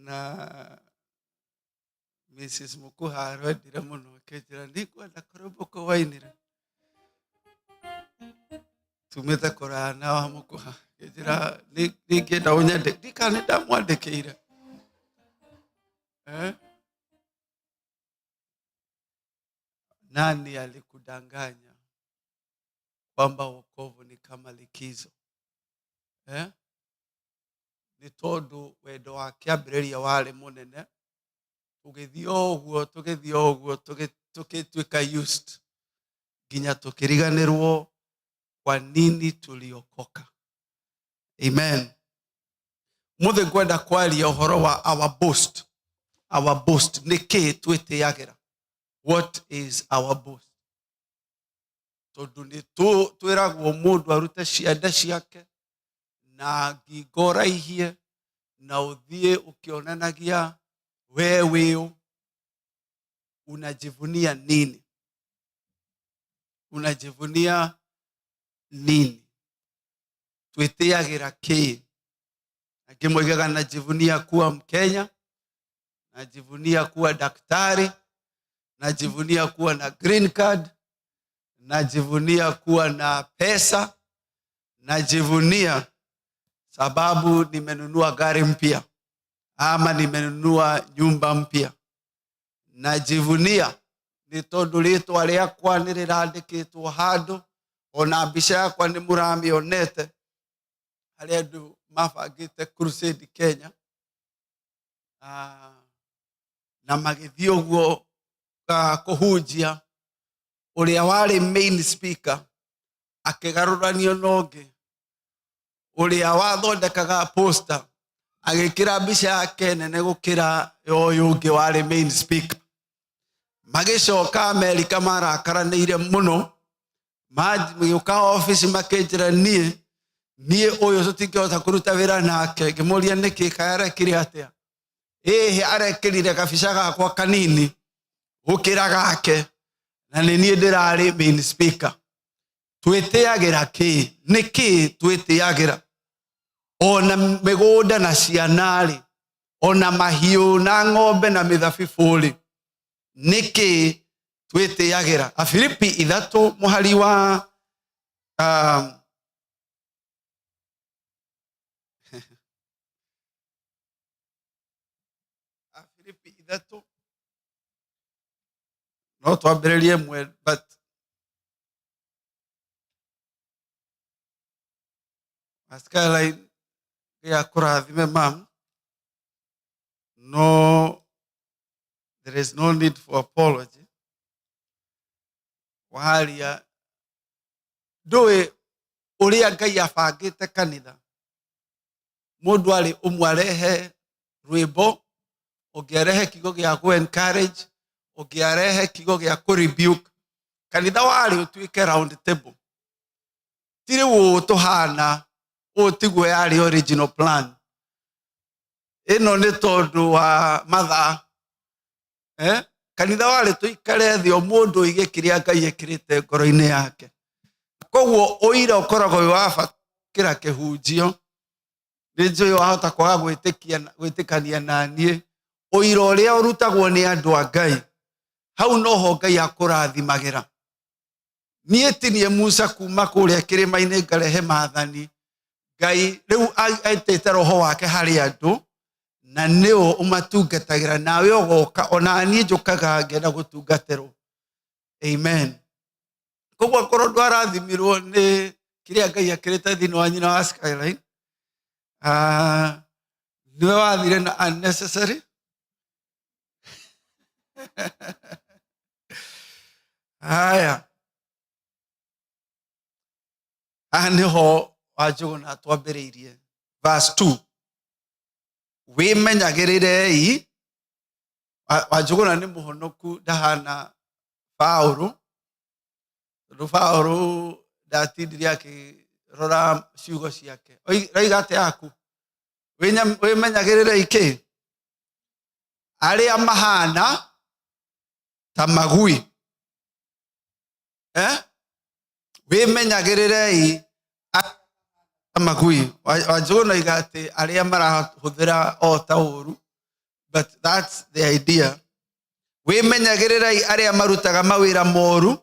na Mrs. Mukuha arwendire muno akijira ndikwenda kurumbuka wainire tumite kurana wa Mukuha akijira ningenda unyende ndikane ndamwandikire nani alikudanganya kwamba wokovu ni kama likizo? Ni tondu wendo wake ambĩrĩria warĩ mũnene, tũgĩthiĩ ũguo tũgĩtuĩka used nginya tũkĩriganĩrwo kwa nini tuliokoka. Amen. Mũthĩ ngwenda kwaria ũhoro wa our boast. Our boast nĩkĩ twĩtĩagĩra? What is our boast? Tondu nĩ twĩragwo mũndũ arute ciande ciake na ngingo raihie na ũthiĩ ũkĩonanagia wewe unajivunia nini? Unajivunia nini? Twĩtĩagĩra kĩ? Angĩ moigaga najivunia kuwa Mkenya, najivunia kuwa daktari, najivunia kuwa na green card, najivunia kuwa na pesa, najivunia sababu nimenunua gari mpya ama nimenunua nyumba mpya. Najivunia ni tondu rĩtwa rĩakwa nĩrĩrandĩkĩtwo handũ, ona mbica yakwa nĩ mũramĩonete harĩa andũ mabangĩte crusade Kenya, na magĩthiĩ ũguo kũhunjia. Ũrĩa warĩ main speaker akĩgarũranio na ũngĩ, ũrĩa wathondekaga poster agĩkĩra mbica yake nene gũkĩra ũyũ ũngĩ warĩ main speaker. Magĩcoka Amerika marakaranĩire mũno, magĩũka office makĩnjĩra niĩ ũyũ tũtingĩhota kũruta wĩra nake. Ngĩmũria nĩkĩ kaĩ arekire atĩa? Arekĩrire gabica gakwa kanini gũkĩra gake na nĩ niĩ ndĩrarĩ main speaker. Twĩtĩagĩra kĩ? Nĩkĩ twĩtĩagĩra? Ona mĩgũnda na ciana-rĩ, ona mahiũ na ng'ombe na mĩthabibũ-rĩ, nĩkĩ twĩtĩagĩra? Afilipi 3 mũhari wa Afilipi 3 no twambĩrĩrie mwe, but Pascaline ya kurathime mam. No, there is no need for apology. Waharia ndũĩ ũrĩa Ngai abangĩte kanitha. Mũndũ arĩ ũmwe arehe rwĩmbo, ũngĩarehe kiugo gĩa ku encourage, ũngĩarehe kiugo gĩa ku rebuke. Kanitha warĩ ũtuĩke round table. Tiri tũhana tiguo yarĩ original plan. Ĩno nĩ tondu wa mathaa. Kanitha warĩ tũikare thĩ o mũndũ oige kĩrĩa Ngai ekĩrĩte ngoro-inĩ yake. Koguo ũira ũkoragwo wĩ wa bata gũkĩra kĩhunjio. Nĩ njũĩ wahota kwaga gwĩtĩkania na niĩ. Ũira ũrĩa ũrutagwo nĩ andũ a Ngai, hau noho Ngai akũrathimagĩra. Niĩ tinie Musa kuma kũrĩa kĩrĩma-inĩ ngarehe maathani. Ngai rĩu aitĩte roho wake harĩ andũ na nĩo ũmatungatagĩra, nawe ũgoka, ona niĩ njũkaga ngenda gũtungatĩrwo. Amen. Koguo akorwo ndwarathimirwo nĩ kĩrĩa Ngai akĩrĩte thĩinĩ wa nyina wa Skyline, nĩwe wathire na unnecessary. Haya, aha nĩho Wanjũgũna twambĩrĩirie. Verse 2. Wĩmenyagĩrĩrei. Wanjũgũna nĩ mũhonoku, ndahana Paũlũ. Tondũ Paũlũ ndatindire akĩrora ciugo ciake. Raiga atĩ yaku? Wĩmenyagĩrĩrei kĩ? Arĩa mahana ta magui. Wĩmenyagĩrĩrei magui. Wanjũgũna iga atĩ arĩa marahũthĩra o ta ũru but that's the idea. Wimenyagirirai aria marutaga mawira moru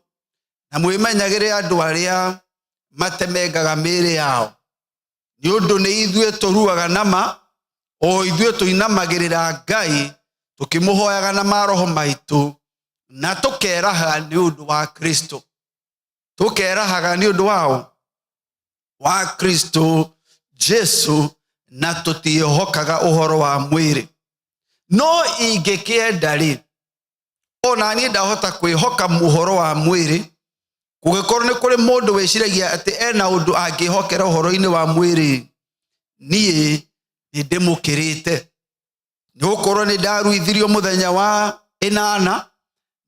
na mwimenyagire andu aria matemengaga mĩĩrĩ yao. Nĩ ũndũ nĩ ithuĩ tũruaga nama, o ithuĩ tũinamagĩrĩra Ngai tũkĩmũhoyaga na maroho maitũ na tũkeraha nĩ ũndũ wa Kristo. Tũkerahaga nĩ ũndũ wa Kristo Jesu na tũtiĩhokaga ũhoro wa mwĩrĩ. No ingĩkĩenda rĩ, ona niĩ ndahota kwĩhoka mũhoro wa mwĩrĩ, kũngĩkorwo nĩ kũrĩ mũndũ wĩciragia atĩ ena ũndũ angĩhokera ũhoro-inĩ wa mwĩrĩ, niĩ nĩ ndĩmũkĩrĩte. Nĩ gũkorwo nĩ ndaruithirio mũthenya wa 8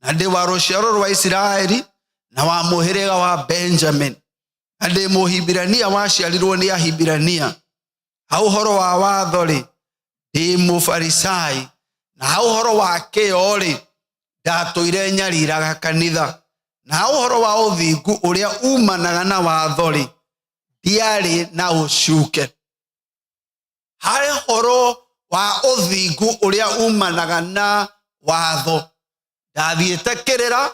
na ndĩ wa rũciaro rwa Isiraeli na wa mũhĩrĩga wa Benjamin, na ndĩ Mũhibirania waciarirwo nĩ Ahibirania. Ha ũhoro wa watho rĩ, ndĩ Mũfarisai, na ha ũhoro wa kĩyo rĩ, ndatũire nyariraga kanitha. Na ha ũhoro wa ũthingu ũrĩa umanaga na watho rĩ, ndiarĩ na ũcuke. Harĩ ũhoro wa ũthingu ũrĩa umanaga na watho, ndathiĩte kĩrĩra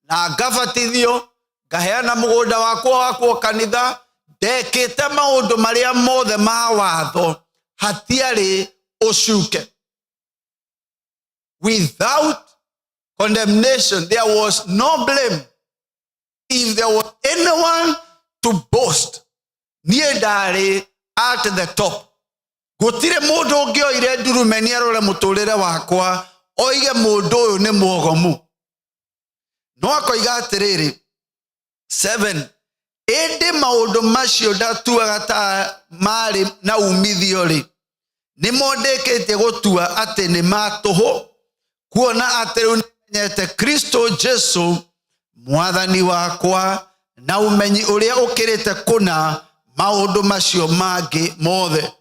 na ngabatithio, ngaheana mũgũnda wakwa kanitha, ndekĩte maũndũ marĩa mothe ma watho, hatiarĩ ũcuke. Without condemnation, there was no blame. If there was anyone to boast, niĩ ndarĩ at the top. Gũtirĩ mũndũ ũngĩoire ndurumeni arore mũtũrĩre wakwa oige mũndũ ũyũ nĩ mũgomu. No akoiga atĩrĩrĩ, 7, ĩndĩ maũndũ macio ndatuaga ta marĩ na umithio rĩ, nĩmo ndĩkĩtie gũtua atĩ nĩ matũhũ, kuona atĩ rĩu nĩmenyete Kristo Jesu mwathani wakwa, na umenyi ũrĩa ũkĩrĩte kũna maũndũ macio mangĩ mothe.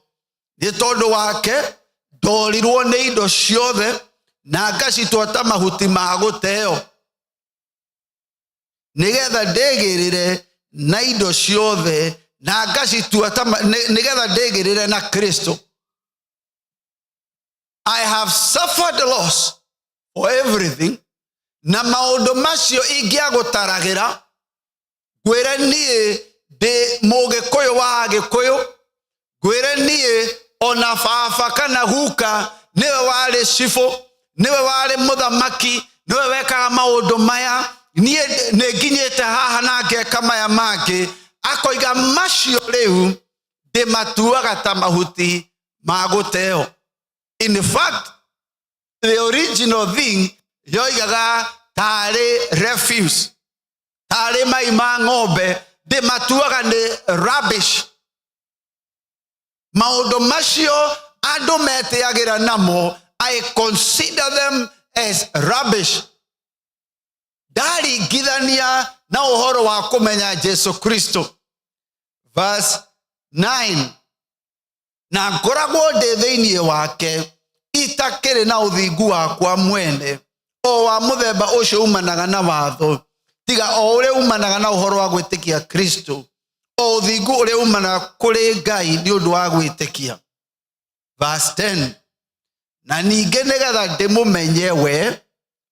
Nĩ tondũ wake ndorirwo nĩ indo ciothe na ngacitua ta mahuti ma gũteo, nĩgetha ndĩgĩrĩre na indo ciothe na ngacitua ta nĩgetha ndĩgĩrĩre na Kristo. I have suffered loss for everything, na maũndũ macio ingĩagũtaragĩra, ngwĩre niĩ ndĩ Mũgĩkũyũ wa Gĩkũyũ, ngwĩre niĩ ona baba kana guka niwe warĩ cibũ, niwe warĩ mũthamaki, niwe wekaga maũndũ maya, niĩ nĩ nginyĩte haha na ngeka maya mangĩ. Akoiga macio rĩu ndĩmatuaga ta mahuti ma gũteo. In fact, the original thing yoigaga tarĩ refuse, tarĩ mai ma ng'ombe, ndĩmatuaga nĩ rubbish. Maũndũ macio andũ metĩagĩra namo, I consider them as rubbish. Ndaringithania na ũhoro wa kũmenya Jesu Kristo. Verse 9, na ngoragwo ndĩ thĩinĩ wake, itakĩrĩ na ũthingu wakwa mwene, o wa mũthemba ũcio umanaga na watho, tiga o ũrĩa umanaga na ũhoro wa gwĩtĩkia Kristo, o ũthingu ũrĩa umanaga kũrĩ Ngai nĩ ũndũ wa gwĩtĩkia. Verse 10, na ningĩ nĩgetha ndĩmũmenye we,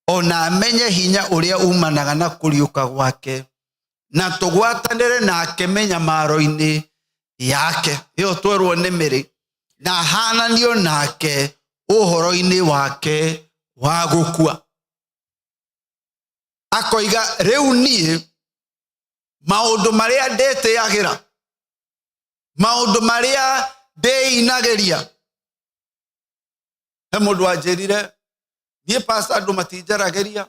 ona menye hinya ũrĩa umanaga na kũriũka gwake, na tũgwatanĩre nake mĩnyamaro-inĩ yake, ĩyo twerwo nĩ mĩrĩ, na hananio nake ũhoro-inĩ wake wa gũkua. Akoiga rĩu niĩ maũndũ marĩa ndĩtĩagĩra, maũndũ marĩa ndĩinagĩria. He mũndũ anjĩrire, niĩ pastor andũ matinjaragĩria,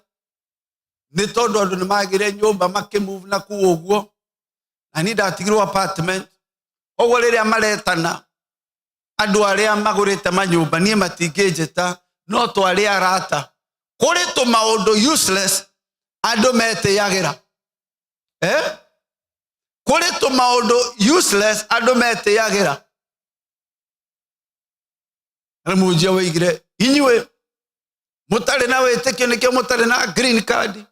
nĩ tondũ andũ nĩ magĩre nyũmba makĩmove na kũu ũguo, na niĩ ndatigirwo apartment. Ũguo rĩrĩa maretana andũ arĩa magũrĩte manyũmba, niĩ matingĩnjĩta, no twarĩ arata. Kũrĩ tũmaũndũ useless andũ metĩagĩra. Kũrĩ tũmaũndũ useless andũ metĩagĩra. Mũnjia woigire, inyuĩ mũtarĩ na wĩtĩkio nĩkĩo mũtarĩ na green card.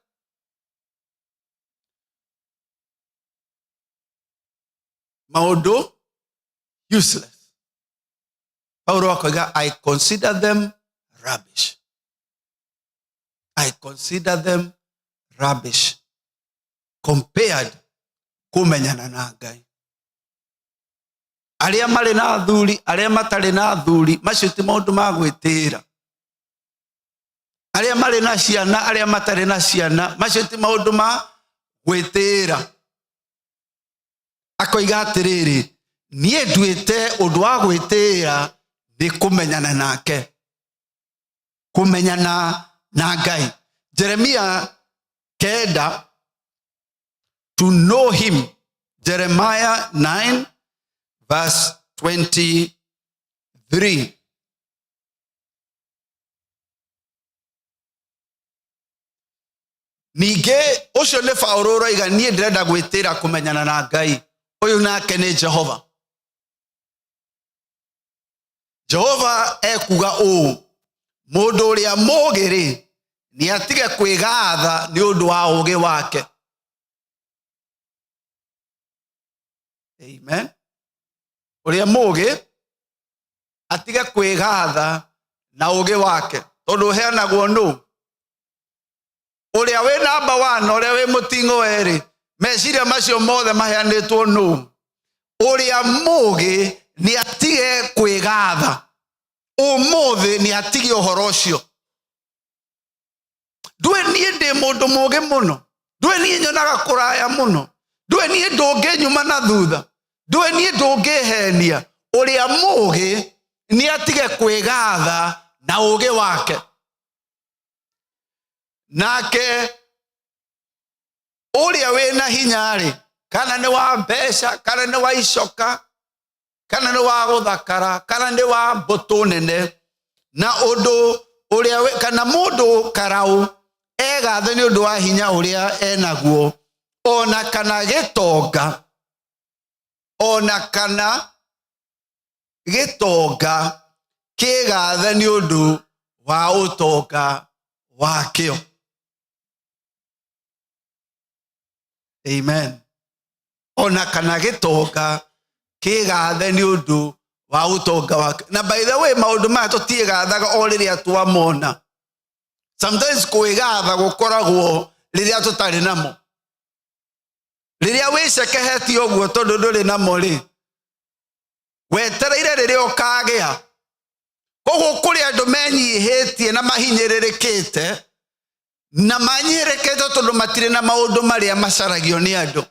Maũndũ useless. Paulo akoiga, I consider them rubbish. I consider them rubbish compared kumenyana na Ngai. Aria mari na athuri, aria matari na athuri, macio ti maundu ma gwitira. Aria mari na ciana, aria matari na ciana, macio ti maundu ma gwitira. Akoiga atiriri, nie nduite undu wa gwitira ni kumenyana nake. Kumenyana na Ngai. Jeremiah keda, to know him. Jeremiah 9 verse 23. Nige ucio ni Paulo roiga nie ndirenda gwitira kumenyana na Ngai. Uyu nake ni Jehova. Jehova ekuga o mundu uria mugiri ni atige kwigatha ni undu wa ugi wake. Amen. Uria mugi atige kwigatha na ugi wake. Tondu heanagwo nu uria we number 1, uria we mutingo eri, meciria macio mothe maheanitwo nu. Uria mugi ni atige kwigatha. Umuthi ni atige uhoro ucio. Ndue nie ndi mundu mugi muno. Ndue nie nyonaga kuraya muno. Ndue nie ndungi nyuma na thutha. Ndue nie ndungi henia. Uria mugi ni atige kwigatha na ugi wake. Nake uria wina hinyari, kana ni wa mbeca, kana ni wa icoka, kana ni wa guthakara, kana ni wa mbutu nene, na undu uria kana mundu karau egathe ni undu wa hinya uria enaguo, ona kana gitonga, ona kana gitonga kigathe ni undu wa utonga wakio. Amen. Ona kana gitonga kigathe ni undu wa utonga wake. Na by the way, maundu maya tutigathaga o riria twamona. Sometimes kwigatha gukoragwo riria tutari namo. Riria wicekehetie uguo tondu nduri namo ri, wetereire riria ukagia. Koguo kuri andu menyihitie na mahinyiririkite na manyirekete tondu matire na maundu maria macaragio ni andu.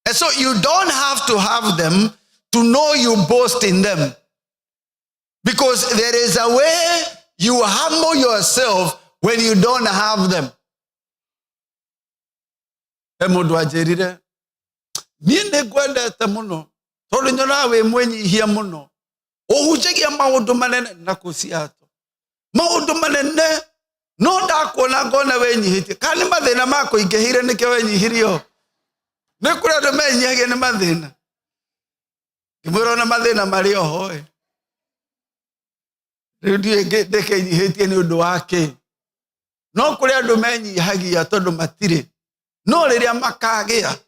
And so you don't have to have them to know you boast in them. Because there is a way you humble yourself when you don't have them. Mundu ajerire, nie nigwendete muno tondu nyona we mwenyihia muno. Uhujagia maundu manene na kusiato. Maundu manene no ndakuona ngona wenyihitie. Kani mathina mako ingehire nike wenyihirio. Nikura ndo menyihagia ni mathina. Kimwira na mathina mari ohoe. Riu ndeke nyihitie ni undu wake. No kuri andu menyihagia tondu matire. No riria makagia.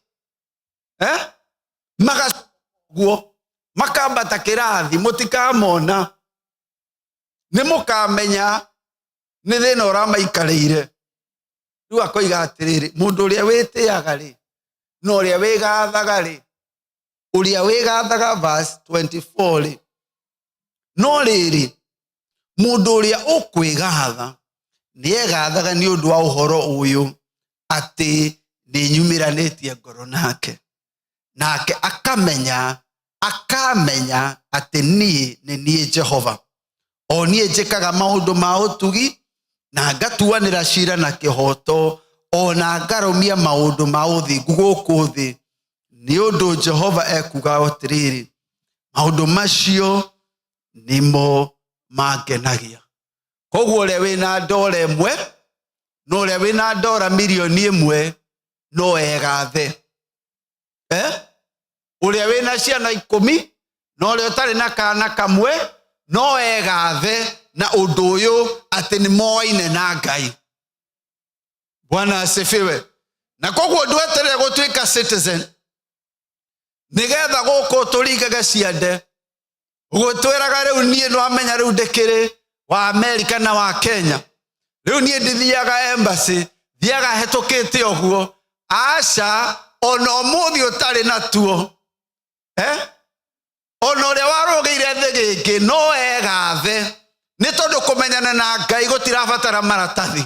Magaguo. Makambata kirathi mutikamona. Nimukamenya ni thina uramaikariire. Riu akoiga atiriri, mundu uria witiaga ri, no uria wigathaga ri. Uria wigathaga verse 24 ri. No riri, mundu uria ukwigatha ni egathaga ni undu wa uhoro uyu ati ni nyumiranitie ngoro nake. Nake akamenya ati ni Jehova. O nie njikaga maundu ma utugi na ngatuanira cira na kihoto, ona ngaromia maundu ma uthingu guku thi. Ni undu Jehova ekuga atiriri, maundu macio nimo mangenagia. Koguo uria wina ndora imwe no uria wina ndora milioni imwe no egathe. Uria wina ciana 10 no uria utari na kana kamwe no egathe na undu uyu ati ni moine na Ngai. Bwana asifiwe. Na koguo ndweterere gutuika citizen nigetha guku turingaga ciande gutwiraga riu nie no amenya riu ndikiri wa Amerika na wa Kenya riu nie ndithiaga embassy thiaga hetũkĩte ũguo aca ono mũthĩ ũtarĩ natuo ono ũrĩa warũgĩire thĩ gĩkĩ no egathe nĩ tondũ kũmenyana na Ngai gũtirabatara maratathi.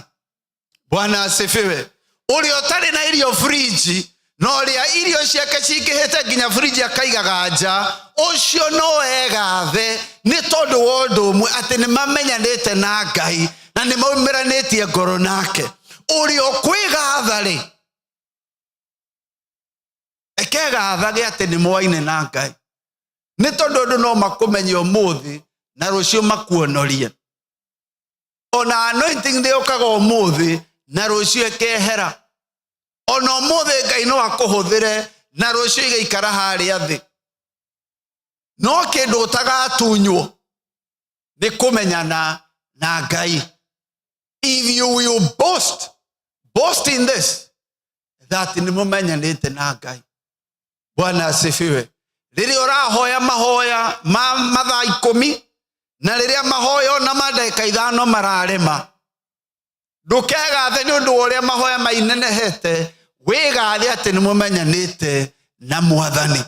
Bwana asifiwe. Ũrĩa ũtarĩ na irio fridge no ũrĩa irio ciake cingĩhĩte nginya fridge akaigaga nja ũcio no egathe nĩ tondũ wa ũndũ ũmwe atĩ nĩ mamenyanĩte na Ngai na nĩ maumiranĩtie ngoro nake. Ũrĩa ũkwĩgatha rĩ ekegathage atĩ nĩ moaine na Ngai nĩ tondũ andũ no makũmenye ũmũthĩ na rũciũ makuonorie. Ona anointing ndĩũkaga ũmũthĩ na rũciũ ekehera. Ona ũmũthĩ Ngai no akũhũthĩre na rũciũ igaikara harĩa thĩ. No kĩndũ ũtagatunywo nĩ kũmenyana na Ngai. If you will boast in this, that nĩ mũmenyanĩte na Ngai. Bwana asifiwe. Rĩrĩa ũrahoya mahoya ma mathaa 10 na rĩrĩa mahoya na madagĩka 5 mararema ndũkegathe nĩ ũndũ ũrĩa mahoya mainenehete wĩgathe atĩ nĩ mũmenyanĩte na Mwathani.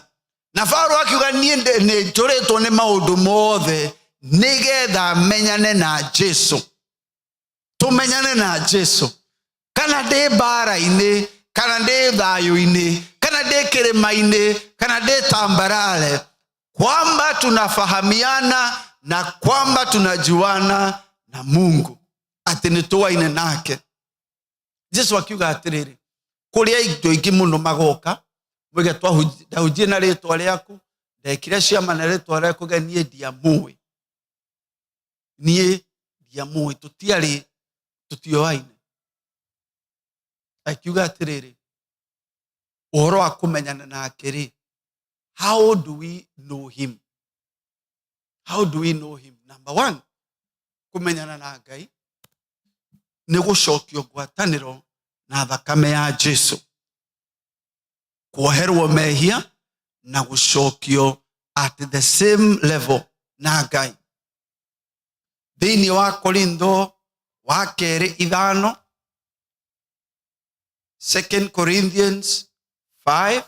Na Paulo akiuga niĩ nĩ njũrĩtwo nĩ maũndũ mothe nĩgetha menyane na Jesũ. Tũmenyane na Jesũ kana ndĩ mbara-inĩ kana ndĩ thayũ-inĩ kana ndĩ kĩrĩma-inĩ kana ndĩ tambarare, kwamba tunafahamiana na kwamba tunajuana na Mungu atĩ nĩ tũwaine nake. Jesũ akiuga atĩrĩrĩ kũrĩa indo ingĩ mũno magoka mwĩge twahunjie na rĩtwa rĩaku ndekire ciama na rĩtwa rĩaku niĩ ndiamũĩ tũtioaine. Akiuga atĩrĩrĩ ũhoro wa kũmenyana nake rĩ, how do we know him? How do we know him? Number 1, kũmenyana na Ngai nĩ gũcokio ngwatanĩro na thakame ya Jesũ, kuoherwo mehia na gũcokio at the same level na Ngai. Thĩinĩ wa Korintho wa 2:5, 2 Corinthians 5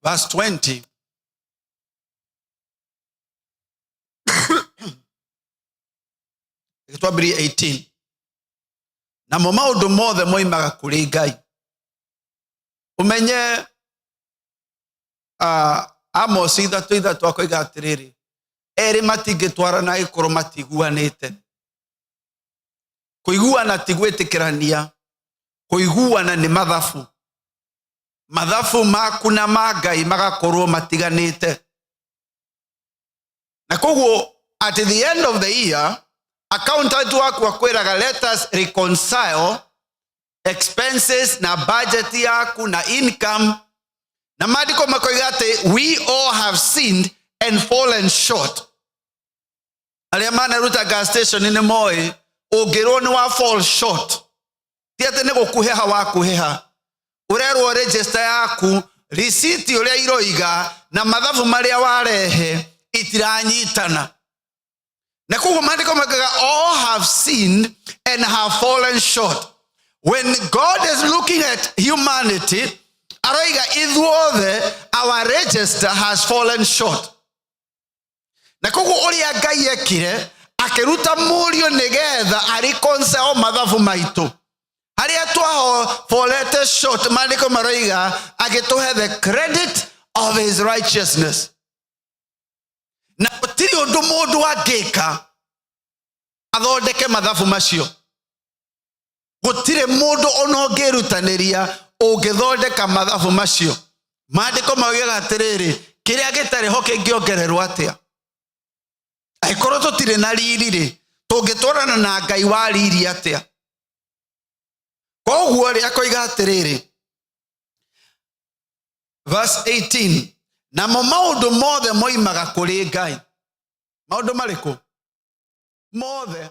verse 20. Itwambĩrie 18. Na mo maũndũ mothe moimaga kũrĩ Ngai. Ũmenye Amos 3:3 akoiga atĩrĩrĩ erĩ matingĩtwarana angĩkorwo matiguanĩte. Kũiguana ti gwĩtĩkĩrania, kũiguana nĩ mathabu. Mathabu maku na ma Ngai magakorwo matiganĩte. Na koguo at the end of the year accountant waku akwĩraga let us reconcile expenses na budget yaku na income. Na maandiko makoiga atĩ we all have sinned and fallen short. Arĩa manaruta gas station nĩ moĩ ũngĩrwo nĩ wa fall short ti atĩ nĩ gũkũheha wa kũheha. Ũrerwo register yaku receipt ũrĩa iroiga na mathabu marĩa warehe itiranyitana. Na koguo maandiko makoiga all have sinned and have fallen short. When God is looking at humanity, aroiga ithuothe our register has fallen short. Na koguo ũrĩa Ngai ekire akĩruta mũriũ nĩgetha reconcile mathabu maitũ. Harĩa twafallete short, maandiko maroiga agĩtũhe the credit of his righteousness. Na gũtirĩ ũndũ mũndũ angĩka athondeke mathabu macio. Gũtirĩ mũndũ ona ũngĩrutanĩria ũngĩthondeka mathabu macio. Maandiko maroiga atĩrĩrĩ kĩrĩa gĩtarĩ ho kĩngĩongererwo atĩa. Angĩkorwo tũtirĩ na riri rĩ tũngĩtwarana na Ngai wa riri atĩa. Koguo rĩ akoiga atĩrĩrĩ verse 18 na mo maũndũ mothe moimaga kũrĩ Ngai. Maũndũ marĩkũ? Mothe.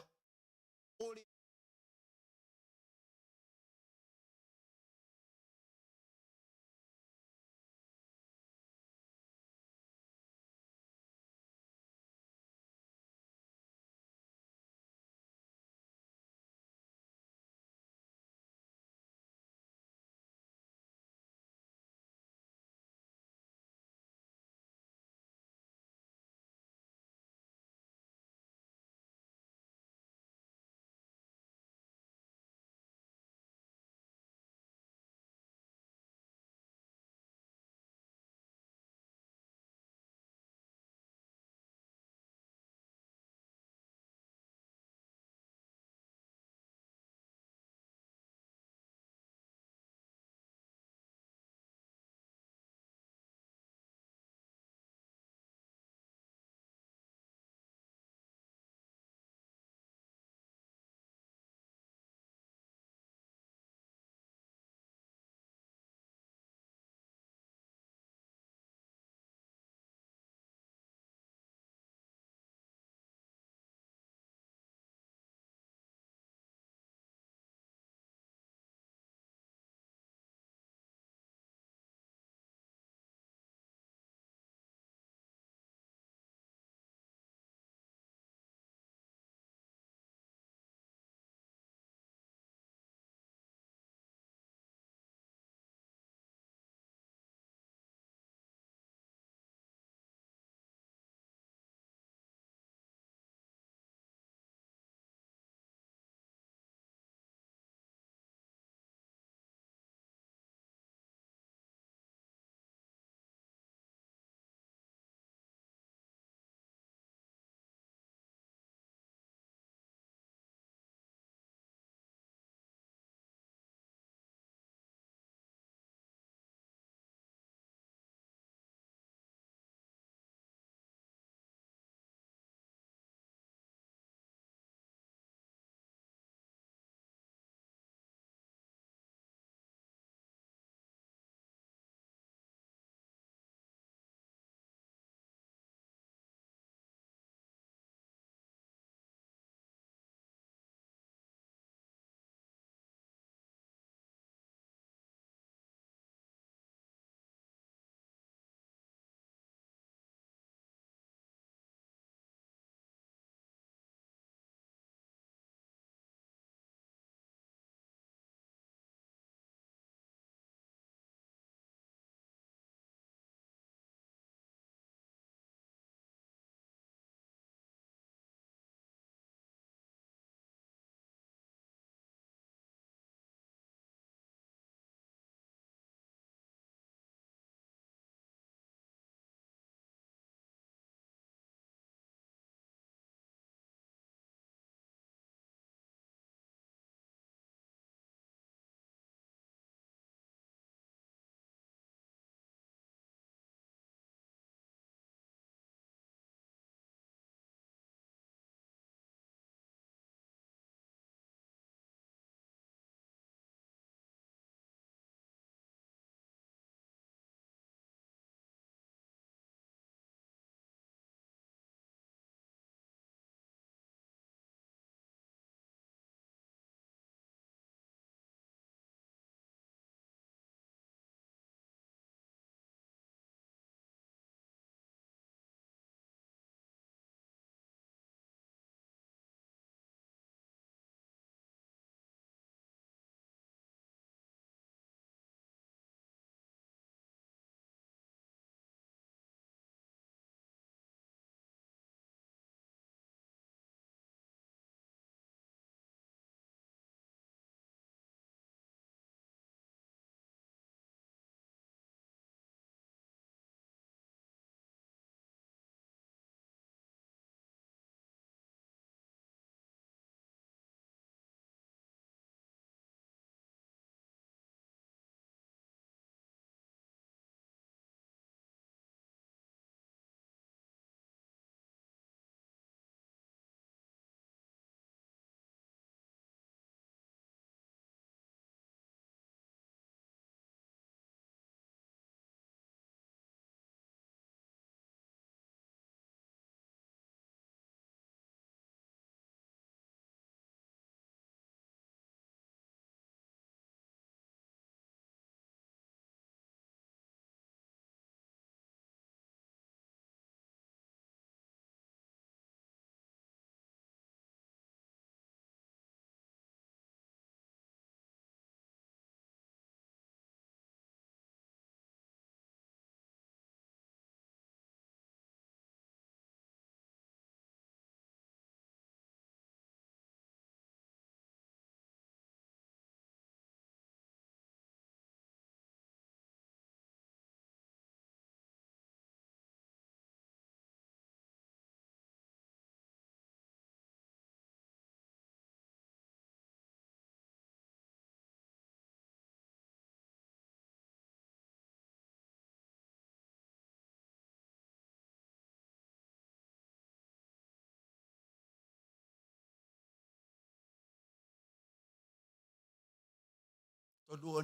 tondu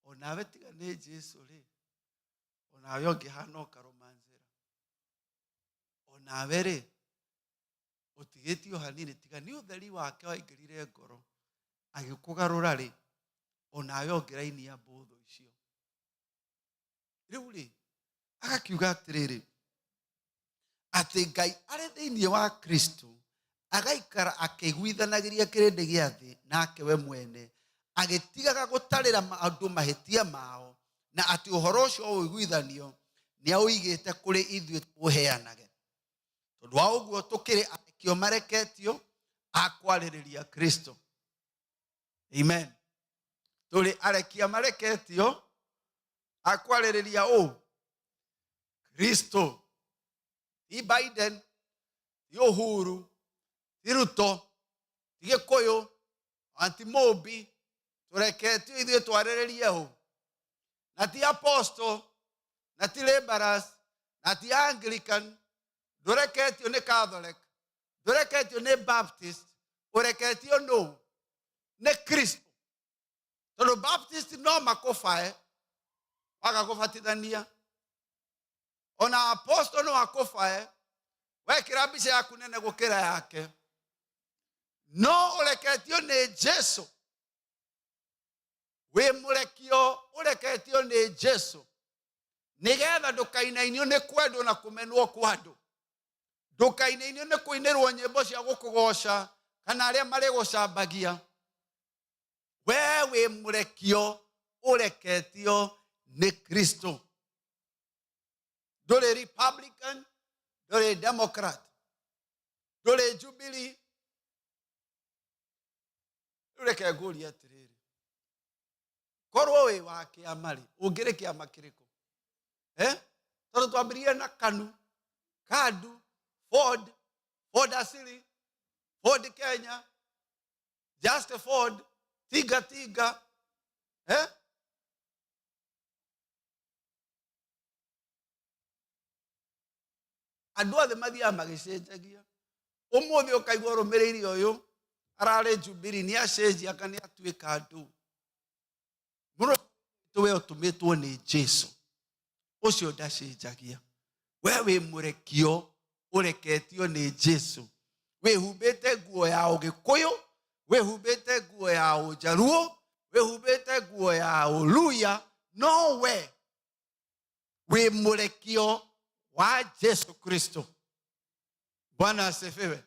onawe tiga nĩ Jesu rĩ, onawe ũngĩhana ũkaromanzĩra, onawe rĩ ũtigĩtio hanini, tiga nĩ ũtheri wake waingĩrire ngoro agĩkũgarũra rĩ, onawe ũngĩrainia mbũthũ icio. Rĩu rĩ agakiuga atĩrĩrĩ, atĩ Ngai arĩ thĩinĩ wa Kristo agaikara akĩiguithanagĩria kĩrĩndĩ gĩa thĩ nake we mwene, agĩtigaga gũtarĩra andũ mahĩtia mao, na atĩ ũhoro ũcio wa ũiguithanio nĩ aũigĩte kũrĩ ithuĩ tũũheanage. Tondũ wa ũguo tũkĩrĩ arekio mareketio akwarĩrĩria Kristo. Amen. Tũrĩ arekia mareketio akwarĩrĩria ũ? Kristo. Ti Biden, ti Uhuru, ti Ruto, ti Gikuyu, anti Mobi, tũreketio ithuĩ twarĩrĩrie ũ? Na ti Apostle, na ti Laborers, na ti Anglican, ndũreketio nĩ Catholic, ndũreketio nĩ Baptist, ũreketio nũ? Nĩ Kristo. Tondũ Baptist no makũbae, wagagũbatithania. Ona Apostle no akũbae, wekĩra mbica yaku nene gũkĩra yake. No ũreketio nĩ Jesu. Wĩ mũrekio ũreketio nĩ Jesu, nĩgetha ndũkainainio nĩ kwendwo na kũmenwo kwa andũ. Ndũkainainio nĩ kũinĩrwo nyĩmbo cia gũkũgoca kana arĩa marĩ gũcambagia. We wĩ mũrekio ũreketio nĩ Kristo. Ndũrĩ Republican, ndũrĩ Democrat, ndũrĩ Jubilee. Reke ngũrie atĩrĩrĩ, korwo wĩ wa kĩama rĩ, ũngĩrĩ kĩama kĩrĩkũ? Tondũ twambĩrĩrie na KANU, KANDU, Ford Asili, Ford Kenya, Just Ford, Tiga. Andũ othe mathiaga magĩcenjagia. Ũmũthĩ ũkaigua ũrũmĩrĩire ũyũ ararĩ Jubilee nĩ acenjia kana atuĩka andũ. Mũno we ũtũmĩtwo nĩ Jesu, ũcio ndacenjagia. We wĩ mũrekio ũreketio nĩ Jesu. Wĩhumbĩte nguo ya Ũgĩkũyũ, wĩhumbĩte nguo ya Ũjaruo, wĩhumbĩte nguo ya Ũluya, no we wĩ mũrekio wa Jesu Kristo. Bwana asifiwe.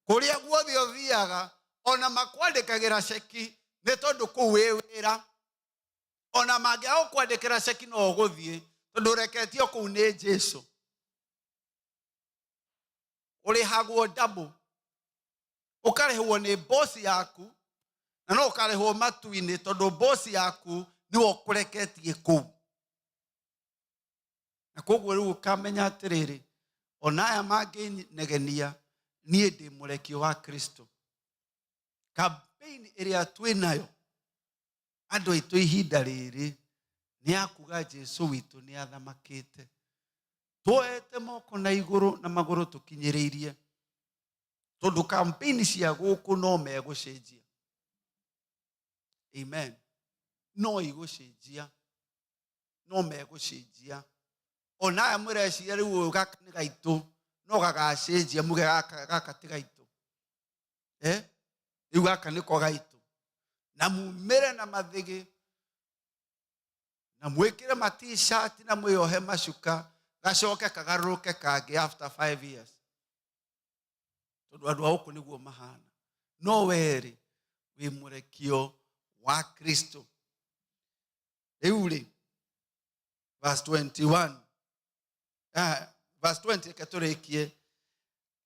Kũrĩa guothe ũthiaga, ona makwandĩkagĩra ceki nĩ tondũ kũu wĩ wĩra. Ona mangĩaga kwandĩkĩra ceki no ũgũthiĩ tondũ ũreketio kũu nĩ Jesu. Ũrĩhagwo double. Ũkarĩhwo nĩ boss yaku, na no ũkarĩhwo matu-inĩ tondũ boss yaku nĩwe ũkũreketie kũu. Na koguo rĩu ũkamenya atĩrĩrĩ, ona aya mangĩnegenia, niĩ ndĩ mũrekio wa Kristo. Campaign ĩrĩa twĩnayo andũ aitũ ihinda rĩrĩ nĩ akuga Jesu witũ nĩ athamakĩte. Tuoete moko na igũrũ na magũrũ tũkinyĩrĩirie, tondũ campaign cia gũkũ no megũcenjia. Amen. No igũcenjia, no megũcenjia. Ona aya mũreciria rĩu ũyũ gaka nĩ gaitũ, no gagacenjia muge gaka ti gaitũ. Rĩu gaka nĩko gaitũ. Na mumĩre na mathĩgĩ, na mwĩkĩre ma-t-shirt na mwĩohe macuka, gacoke kagarũrũke kangĩ after 5 years. Tondũ andũ a gũkũ nĩguo mahana. No werĩ wĩ mũrekio wa Kristo. Rĩu rĩ, verse 21. Verse 20 reke tũrĩkie.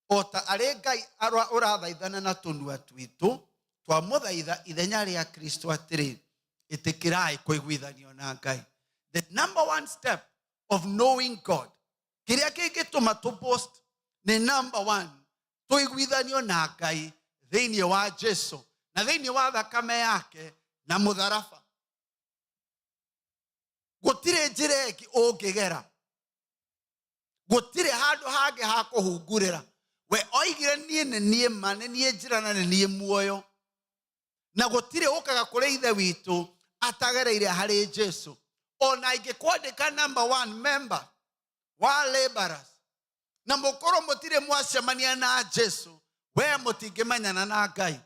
Ota arĩ Ngai ũrathaithana na tũnua twitũ, twamũthaitha ithenya rĩa Kristo atĩrĩ, ĩtĩkĩrai kũiguithanio na Ngai. The number one step of knowing God, kĩrĩa kĩngĩtũma tũboast nĩ number one, tũiguithanio na Ngai thĩinĩ wa Jesu na thĩinĩ wa thakame yake na mũtharaba. Gũtirĩ njĩra ĩngĩ ũngĩgera, gũtirĩ handũ hangĩ ha kũhungurĩra. We oigire niĩ nĩ niĩ ma, nĩ niĩ njĩra na nĩ niĩ muoyo. na gutire ukaga kuri ithe witu atagereire hari Jesu. Ona ingikwandika number 1 member wa laborers na mukoro mutire mwacemania na Jesu, we mutingimenyana na Ngai.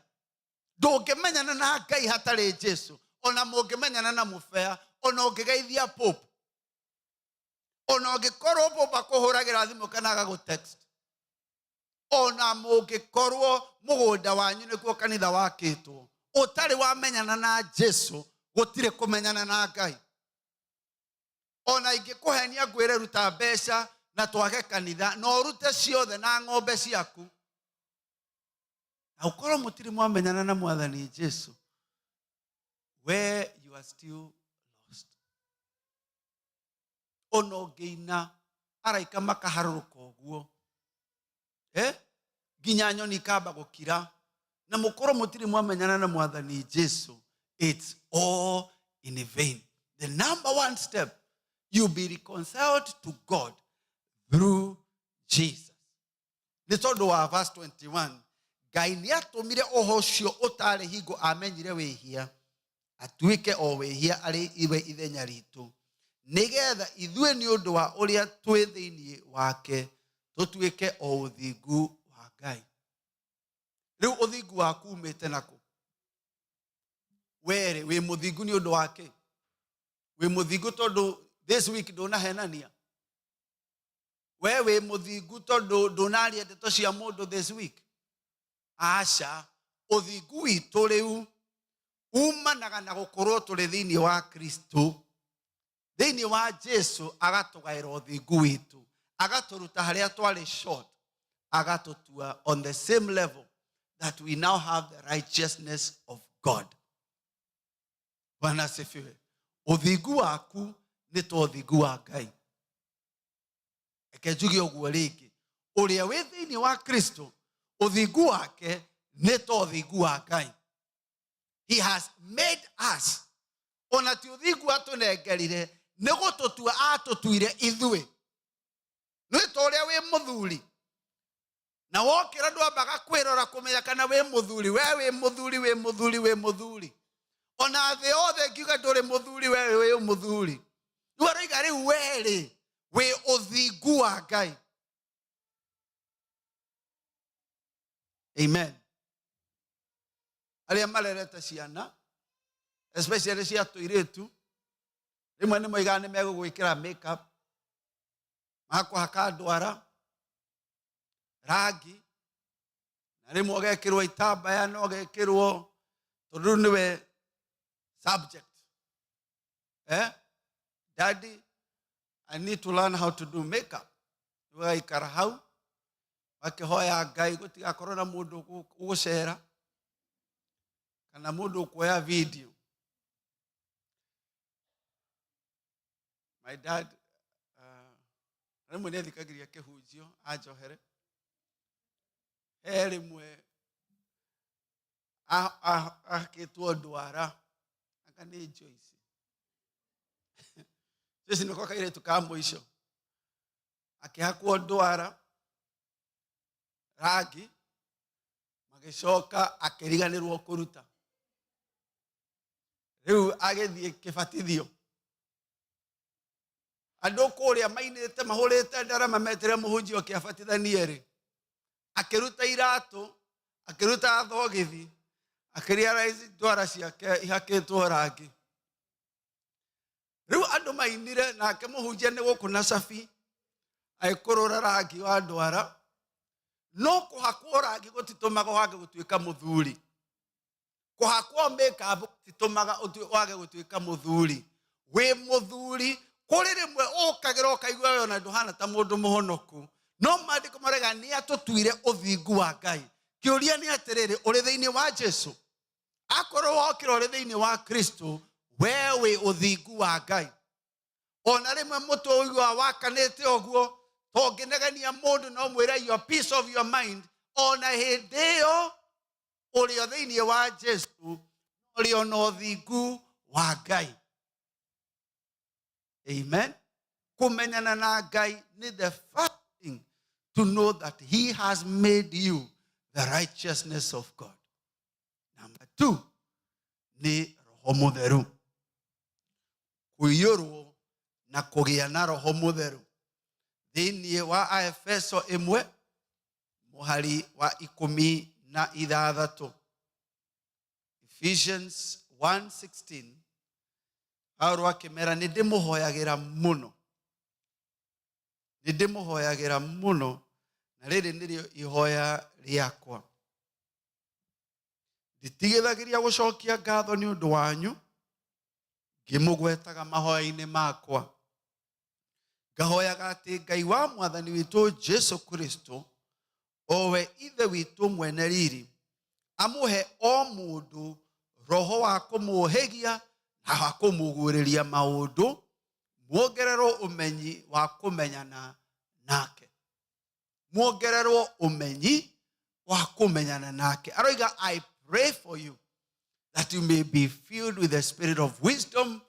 Ndungimenyana na Ngai hatari Jesu. Ona mungimenyana na mufea, ona ungigeithia pope, ona ungikorwo pope akuhuragira thimu kana agagutext, ona mungikorwo mugunda wanyu nikuo kanitha wakitwo, utari wamenyana na Jesu, gutire kumenyana na Ngai. Ona ingikuhenia ngwire ruta mbeca na twage kanitha, no rute ciothe na ng'ombe ciaku, na ukorwo mutiri mwamenyana na Mwathani Jesu, where you are still lost. Ona ungiina araika makaharuruka uguo, ginya nyoni kamba gukira, na mukorwo mutiri mwamenyana na Mwathani Jesu, it's all in vain. The number 1 step, you be reconciled to God through Jesus. Ni tondu wa verse 21, Ngai ni atumire ohocio utari hingo amenyire wihia, atuike o wihia ari iwe ithenya ritu, nigetha ithue ni undu wa uria twi thiini wake tutuike o uthingu wa Ngai. Riu uthingu waku umite naku? Were we muthingu ni undu wake? We muthingu tondu this week ndunahenania? We muthingu tondu ndunaria ndeto cia mundu this week? Aca, uthingu witu riu umanaga na gukorwo turi thiini wa Kristo, thiini wa Jesu agatugaira uthingu witu, agaturuta haria twari short, agatutua on the same level that we now have the righteousness of God. Bwana asifiwe. Uthingu waku ni to uthingu wa Ngai. Eke njuge uguo ringi, uria wi thiini wa Kristo, uthingu wake ni to uthingu wa Ngai. He has made us, ona ti uthingu atunengerire, ni gututua atutuire ithue. Ni to uria wi muthuri na wokira ndwambaga kwirora kumenya kana wi muthuri, we wi muthuri. Ona the other ngiuga nduri muthuri, we wi muthuri. Nduroiga riu weri wi uthingu wa Ngai. Amen. Aria marerete ciana, especially cia tuiritu, rimwe ni moiga ni megugwikira makeup, makuhaka ndwara rangi, na rimwe ugekirwo itambaya, no ugekirwo tondu niwe subject. Daddy, I need to learn how to do makeup. Waikara hau wakihoya Ngai gutigakorwo na mundu ugucera kana mundu kuoya video. My dad rimwe ni thikagiria kihunjio anjohere, rimwe akitwo ndwara akani Joyce Joyce niko kaire tukamwisho akihakwo ndwara rangi magicoka akiriganirwo kuruta. Riu agithie kibatithio, andu kuria mainite mahurite ndarama metere muhunjio kiabatithanie ri, akiruta iratu, akiruta thogithi, akirealize ndwara ciake ihakitwo rangi. Riu andu mainire nake muhunjia ni gukuna safi aikurura rangi wa ndwara, no kuhakwo rangi gutitumaga wage gutuika muthuri. Kuhakwo makeup gutitumaga wage gutuika muthuri. We muthuri kuri rimwe ukagira ukaigua we ona nduhana ta mundu muhonoku, no mandiko marega ni atutuire uthingu wa Ngai. Kiuria ni atiriri, uri thiini wa Jesu? Akorwo wokira uri thiini wa Kristo, wewe uthingu wa Ngai. Ona rimwe mutu uigua wakanite oguo, tonginegania mundu no mwira your peace of your mind, ona hindio uri thiini wa Jesu, uri ona uthingu wa Ngai. Amen. Kumenyana na Ngai ni the first thing to know that he has made you the righteousness of God. Number 2, mutheru. Kuiyurwo na kugia na roho mutheru. Thiini wa Aefeso 1 muhari wa 16. Ephesians 1:16. Paulo akimera nindimuhoyagira muno. Nindimuhoyagira muno, na riri nirio ihoya riakwa. Nditigithagiria gucokia ngatho ni undu wanyu, ngimugwetaga mahoya-ini makwa. Ngahoyaga ati Ngai wa Mwathani witu Jesu Kristo, owe ithe witu mwene riri, amuhe o mundu roho wa kumuhigia na wa kumuguriria maundu, muongererwo umenyi wa kumenyana nake. Muongererwo umenyi wa kumenyana nake. Aroiga, I pray for you that you may be filled with the spirit of wisdom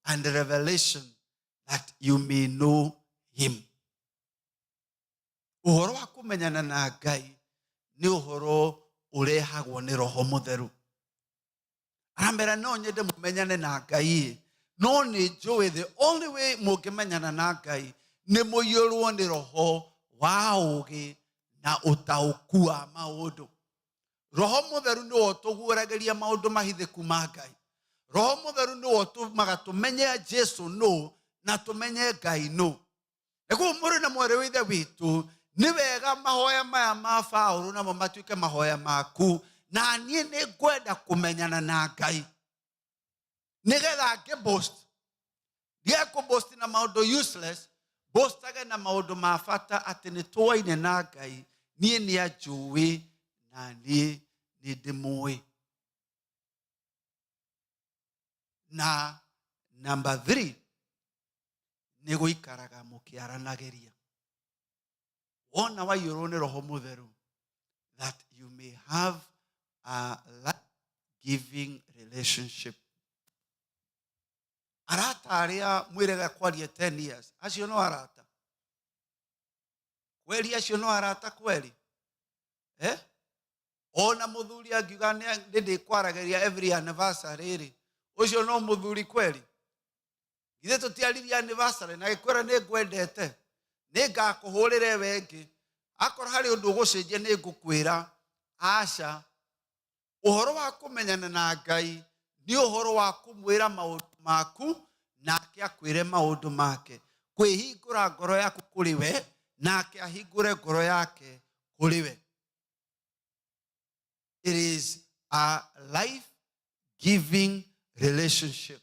and revelation, that you may know him. Uhoro wa kumenyana na Ngai ni uhoro urehagwo ni roho mutheru. Arambera no nyende mumenyane na Ngai, no ni njui the only way mukimenyana na Ngai ni muiyurwo ni roho wa ugi na utauku wa maundu. Roho mutheru ni wotuguũragĩria maundu mahithiku ma Ngai. Roho mutheru ni wotumaga tumenye Jesu no na tumenye Ngai no. Ego muri na mwere withe witu ni wega mahoya maya ma Paulo na matuike mahoya maku, na nie ni ngwenda kumenyana na Ngai nigetha nge boast. Ndia ku boast na maundu useless, boastage na maundu ma bata, ati ni tuwaine na Ngai, nie ni ajui na nie ni ndimui. Na number 3 ni guikaraga mukiaranagiria. Wona waiyurwo ni roho mutheru, that you may have a life-giving relationship. Arata aria mwirega kwaria 10 years, acio no arata kweli? Acio no arata kweli? Ona muthuri angiuga ndi kwarageria every anniversary ri, ucio no muthuri kweli? Githe tutiariria anniversary na gikwira ni ngwendete, ni ngakuhurire wengi, akora hari undu ugucenjia ni ngukwira aca. Uhoro wa kumenyana na Ngai ni uhoro wa kumwira maundu maku nake akwire maundu make. Kwihingura ngoro yaku kuri we nake ahingure ngoro yake kuri we. It is a life-giving relationship.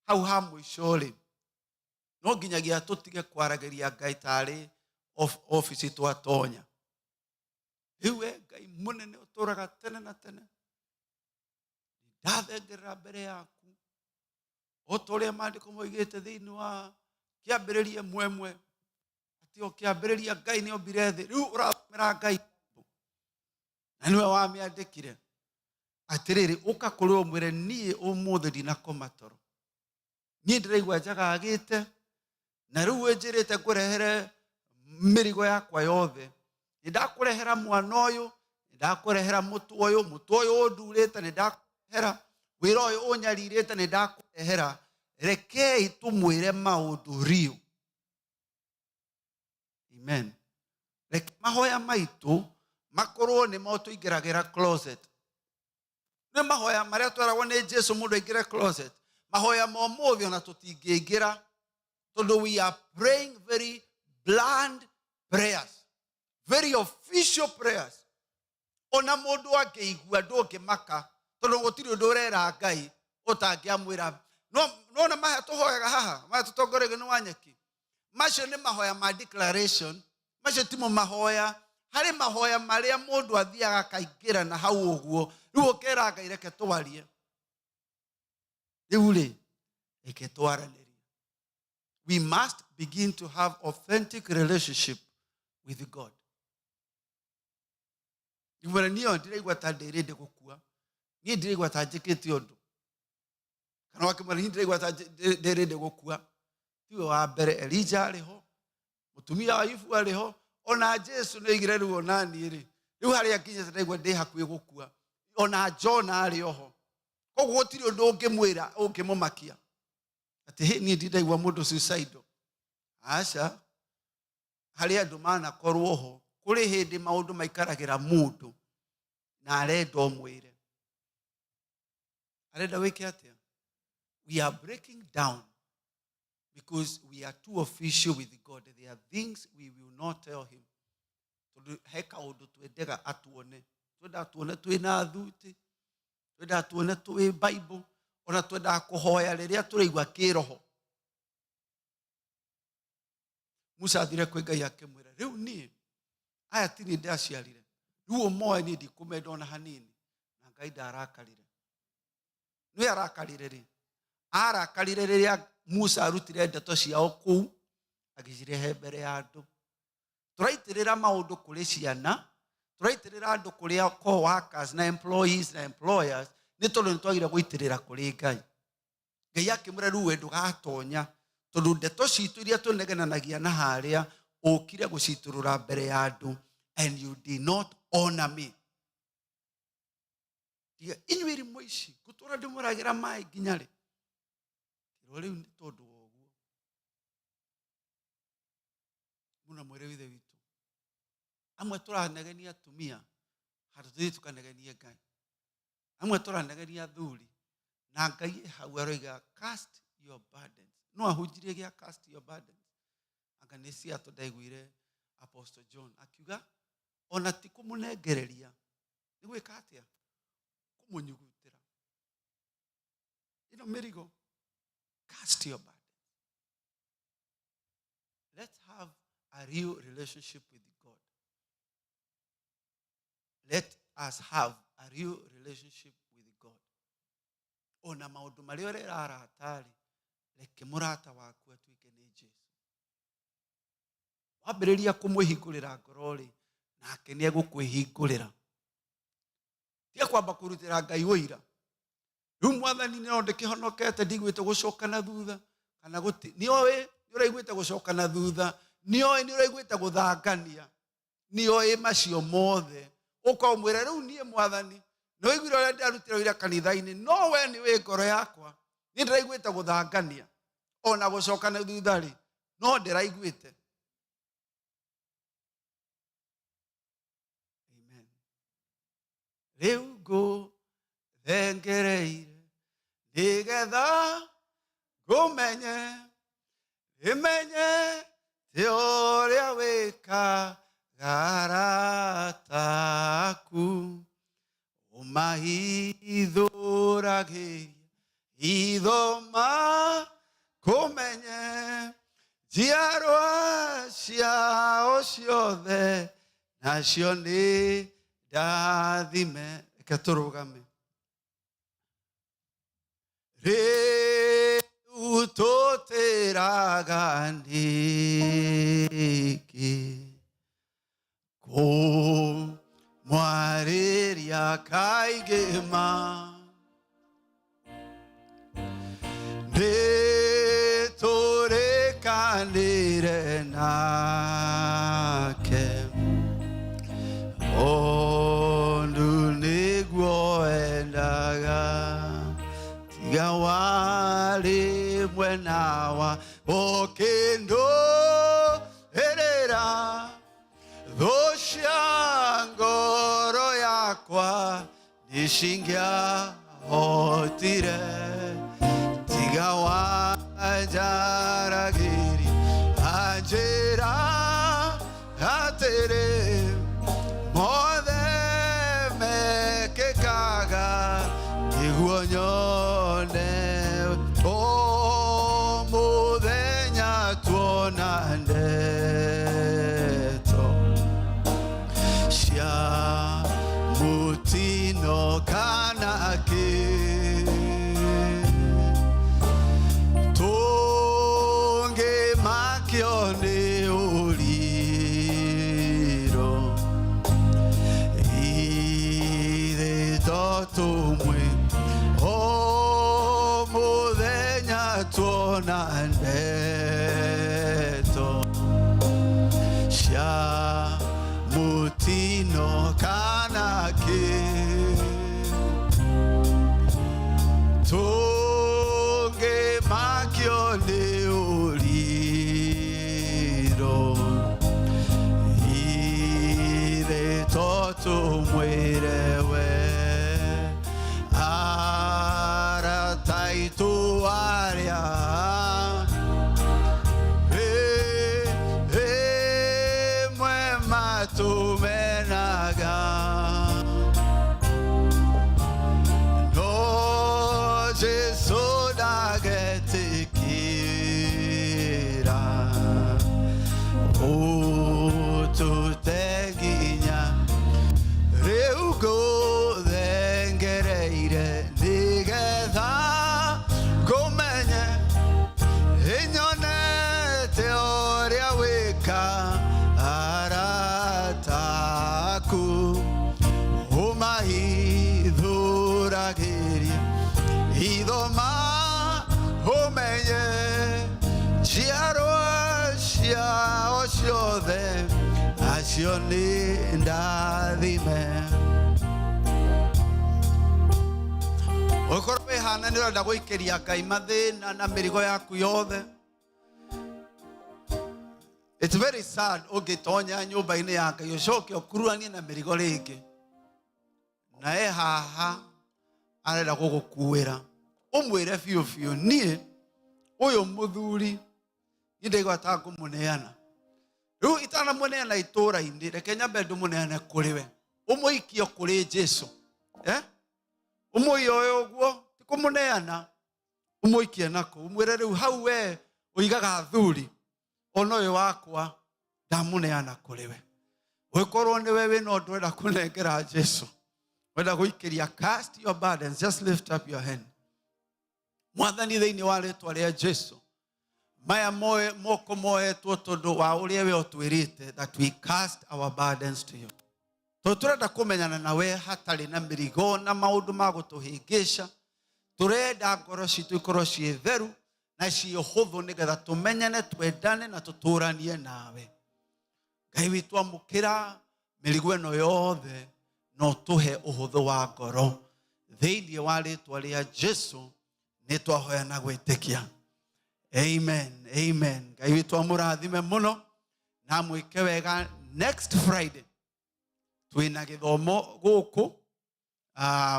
Hau ha mwisho ri no nginyagia tutige kwarageria Ngai tari office twatonya. Iwe Ngai munene uturaga tene na tene, ndathengerera mbere yaku otoria maandiko moigite thiini wa kiambiriria mwemwe, ati o kiambiriria Ngai ni ombire thi, riu uramera Ngai na niwe wamiandikire atiriri uka kuri umwire nie umuthi ndinakoma toro, nie ndiraigua njagagite, na riu wenjirite kurehere mirigo yakwa yothe. Nidakurehera mwana uyu, nidakurehera mutu uyu ndurite, nidakurehera wira uyu unyaririte, nidakurehera. Rekei tumwire maundu rio. Amen. Reke mahoya maitu makorwo ni mo tuingiragira closet. Ni mahoya maria twaragwo ni Jesu mundu aingire closet. Mahoya mo muthio na tutingiingira, tondu we are praying very bland prayers, very official prayers. Ona mundu angeigua ndungimaka, tondu gutiri undu urera Ngai utangiamwira. No na mahoya tuhoyaga haha, mahoya tutongorege ni wanyeki, macio ni mahoya ma declaration. Macio timo mahoya, hari mahoya maria mundu athiaga kaingira na hau uguo, riu ukera Ngai reke twarie. Riu ri reke twaranirie. We must begin to have authentic relationship with God. Iwera niyo ndiraigua ta ndirinde gukua, nie ndiraigua ta njikite undu, kana wakimara ndiraigua ta ndirinde gukua. Tiwe wa mbere Elijah ariho, mutumia wa Ayubu ariho, ona Jesu ni igire ruo nani ri, riu haria nginya ndaigua ndi hakuhi gukua ona Jona ari oho koguo gutiri undu ungimwira ungimumakia ati he ni ndaigua mundu suicidal aca hari andu mana korwo ho kuri hindi maundu maikaragira mundu na arenda mwire arenda wike atia. We are breaking down because we are too official with God. There are things we will not tell him. Heka undu twendega atuone twenda tuone twina thuti twenda tuone twi Bible ona twenda kuhoya riria turaigua kiroho. Musa athire kwi Ngai akimwira riu ni aya tini ndaciarire riu moe ni ndikumenda ona hanini na Ngai ndarakarire ni arakarire ri arakarire riria Musa arutire ndeto ciao kuu agicirehe mbere ya andu. Turaitirira maundu kuri ciana turaitirira andu kuri co-workers na employees na employers ni tondu nitwagire guitirira kuri Ngai. Ngai akimwira riu we ndugatonya tondu ndeto citu iria tunegenanagia na haria ukire guciturura mbere ya andu and you did not honor me. Diga inyuiri moici gutura ndimuragira mai nginyari kiro riu ni tondu oguo muna mwire withe witu amwe turanegenia atumia hatuthi tukanegenia Ngai amwe turanegenia thuri na Ngai hau aroiga cast your burdens no ahunjirie gia cast your burdens anga nisi atodaiguire Apostle John akiuga ona ti kumunegereria ni gwika atia kumunyugutira mirigo cast your burdens. Let's have a real relationship with God. Let us have a real relationship with God. Ona maundu maria urera hatari reke murata waku atuike ni Jesu. Wambiriria kumuhingurira ngorori nake ni egukwihingurira. Tia kwamba kurutira Ngai uira. Riu mwathani no ndikihonokete ndigwite gucoka na thutha kana guti nioe ni uraigwite gucoka na thutha nioe ni uraigwite guthangania nioe macio mothe ukomwira riu nie mwathani no igwira ria ndarutira wira kanitha-ini no we ni we ngoro yakwa ni ndiraigwite guthangania ona gucoka na thutha ri no ndiraigwite. Amen. Riu go thengereire nigetha ngumenye imenye ti uria wika garataku umahithuragiria ithoma kumenye njiarwa ciao ciothe nacio ni ndathime. Reke turugame. Riu tutiraga niki kumwariria kaigima niturikanire nake ondu niguo endaga tiga wari mwenawa okindu erera thosha ngoro yakwa nishingia hotire tiga wajaragiri anjera atere mothe mekekaga niguo nyone o muthenya tuona ndeto cia mutino kana ki tungi makio ni uriro ithe totumwe o muthenya tuona ndeto cia mutino kana Toge makio leoliro ire toto mwerewe ara taito aria mwe matu menaga soda getikira o tu teginya reugo dengereire digetha gomenye inyone teoria wika arataku umahidhuragiria idoma homenye chiaroshia oshode asioni ndadime okorobe hana ni rada goikeria Ngai mathina na mirigo yaku yothe. It's very sad ugitonya nyumba-ini ya Ngai ucoke ukururanie na mirigo ringi na haha arenda gugukuira umwire fiu fiu nie uyu muthuri ndego atakumuneyana riu itana muneana itura indi reke nyambe ndumuneane kuriwe umuikio kuri Jesu umuyo uguo tikumuneana umuikie nako umwire riu hau we uigaga thuri ono uyu wakwa ndamuneana kuriwe wikorwo ni wewe no ndwenda kunengera Jesu wenda guikiria cast your burdens. Just lift up your hand. Mwathani thiini wa ritwa ria Jesu maya moko moetwo tondu wa uria we otwirite that we cast our burdens to you. Turenda kumenyana nawe hatari na mirigo na maundu ma gutuhingisha. Turenda ngoro citu ikorwo cie theru na cie huthu nigetha tumenyane twendane na tuturanie nawe. Ngai witu amukira mirigo eno yothe no tuhe uhuthu wa ngoro thiini wa ritwa ria Jesu nitwahoya na gwitikia. Amen, amen. Ngai witu amurathime muno na mwike wega. Next Friday twina githomo guku.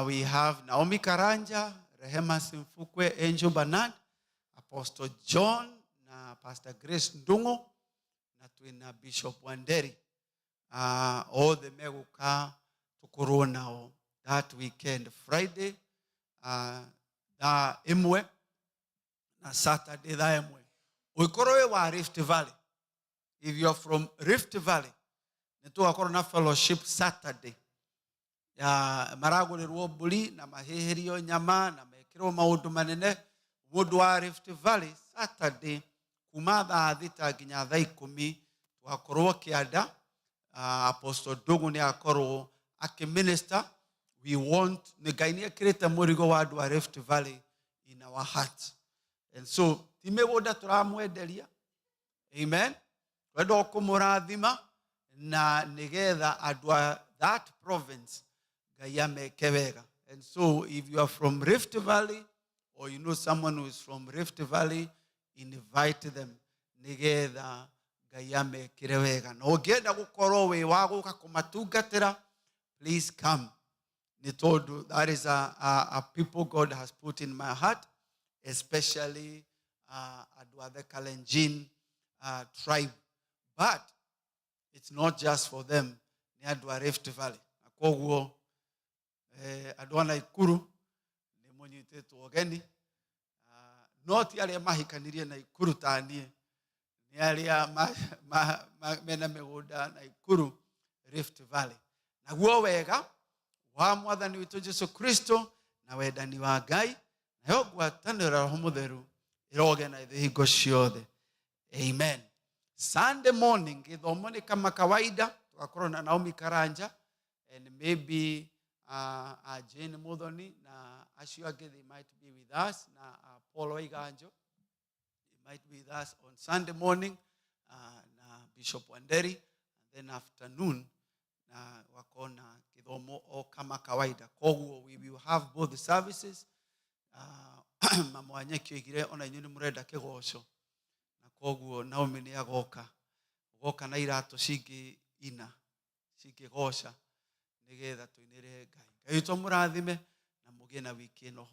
We have Naomi Karanja, Rehema Simfukwe, Angel Bernard, Apostle John na Pastor Grace Ndungo na twina Bishop Wanderi. All the meguka tukorwo nao that weekend. Friday imwe na Saturday imwe. Uikorowe wa Rift Valley. If you are from Rift Valley, nitugakorwo na fellowship Saturday. Maragulirwo mburi na maheherio nyama na mekirwo maundu manene. Mundu wa Rift Valley Saturday kuma thaa thita nginya thaa 10 tugakorwo kianda. Apostle Dogo ni akorwo minister. We want Ngai ni akirite murigo wa andu wa Rift Valley in our heart. And so timegoda turamwenderia. Amen. Twendo kumurathima na nigetha andu that province Ngai ameke wega. And so if you are from Rift Valley or you know someone who is from Rift Valley, invite them nigetha Ngai amekire wega. No ngenda gukorwo we wa guka kumatungatira, please come. Nitodu, that is a people God has put in my heart, especially the Kalenjin tribe. But it's not just for them. Ni Adwa Rift Valley. Akoguo Adwana Ikuru ni mwenyite tuogeni. Not yale mahikanirie na Ikuru tanie. Ni yale mena megoda na Ikuru Rift Valley. Na guo wega wa mwathani witu Jesu Kristo na wendani wa Ngai na yo gwatanira Roho Mutheru iroge na ithihingo ciothe. Amen. Sunday morning githomo ni kama kawaida tugakorwo na Naomi Karanja and maybe Jane Muthoni na acio angi they might be with us na Paul Waiganjo they might be with us on Sunday morning na Bishop Wanderi, and then afternoon na wakona githomo o kama kawaida. Koguo we will have both the services. Mama Wanyeki igire ona inyuni murenda kigoco na koguo Naomi ni agoka na irato cingi ina cingigoca nigetha tuinire Ngai. Ngai tumurathime na mugie na wiki ino.